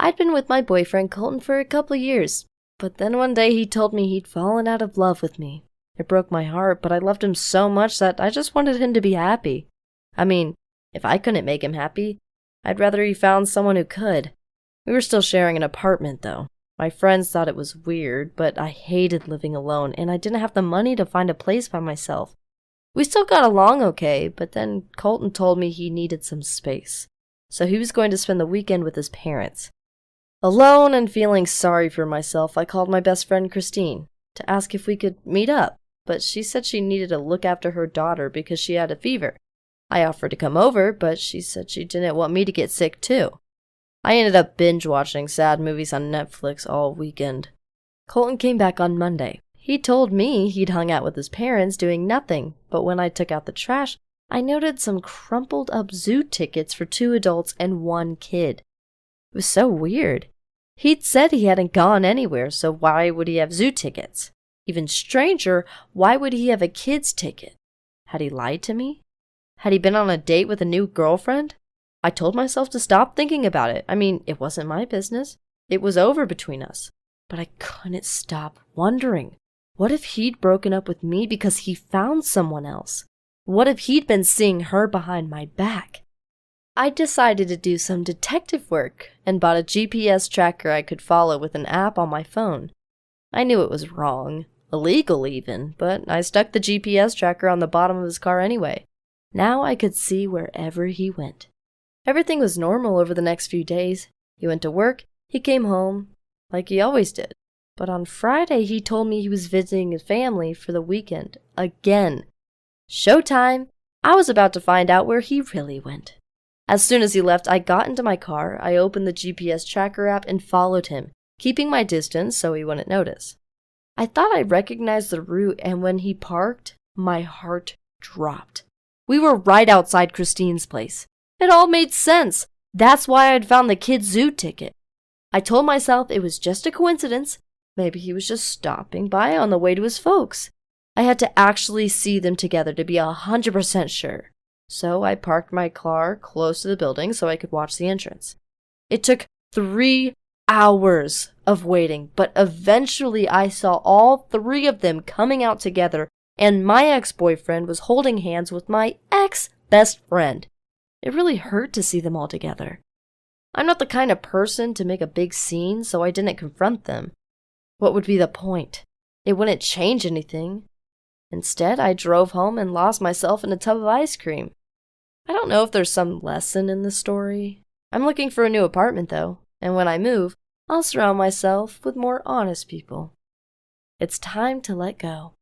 I'd been with my boyfriend Colton for a couple years, but then one day he told me he'd fallen out of love with me. It broke my heart, but I loved him so much that I just wanted him to be happy. I mean, if I couldn't make him happy, I'd rather he found someone who could. We were still sharing an apartment, though. My friends thought it was weird, but I hated living alone, and I didn't have the money to find a place by myself. We still got along okay, but then Colton told me he needed some space, so he was going to spend the weekend with his parents. Alone and feeling sorry for myself, I called my best friend Christine to ask if we could meet up, but she said she needed to look after her daughter because she had a fever. I offered to come over, but she said she didn't want me to get sick too. I ended up binge-watching sad movies on Netflix all weekend. Colton came back on Monday. He told me he'd hung out with his parents doing nothing, but when I took out the trash, I noted some crumpled up zoo tickets for 2 adults and 1 kid. It was so weird. He'd said he hadn't gone anywhere, so why would he have zoo tickets? Even stranger, why would he have a kid's ticket? Had he lied to me? Had he been on a date with a new girlfriend? I told myself to stop thinking about it. I mean, it wasn't my business. It was over between us. But I couldn't stop wondering. What if he'd broken up with me because he found someone else? What if he'd been seeing her behind my back? I decided to do some detective work and bought a GPS tracker I could follow with an app on my phone. I knew it was wrong, illegal even, but I stuck the GPS tracker on the bottom of his car anyway. Now I could see wherever he went. Everything was normal over the next few days. He went to work, he came home, like he always did. But on Friday, he told me he was visiting his family for the weekend. Again. Showtime! I was about to find out where he really went. As soon as he left, I got into my car, I opened the GPS tracker app and followed him, keeping my distance so he wouldn't notice. I thought I recognized the route, and when he parked, my heart dropped. We were right outside Christine's place. It all made sense. That's why I'd found the kid's zoo ticket. I told myself it was just a coincidence. Maybe he was just stopping by on the way to his folks. I had to actually see them together to be 100% sure. So I parked my car close to the building so I could watch the entrance. It took 3 hours of waiting, but eventually I saw all 3 of them coming out together, and my ex-boyfriend was holding hands with my ex-best friend. It really hurt to see them all together. I'm not the kind of person to make a big scene, so I didn't confront them. What would be the point? It wouldn't change anything. Instead, I drove home and lost myself in a tub of ice cream. I don't know if there's some lesson in the story. I'm looking for a new apartment, though, and when I move, I'll surround myself with more honest people. It's time to let go.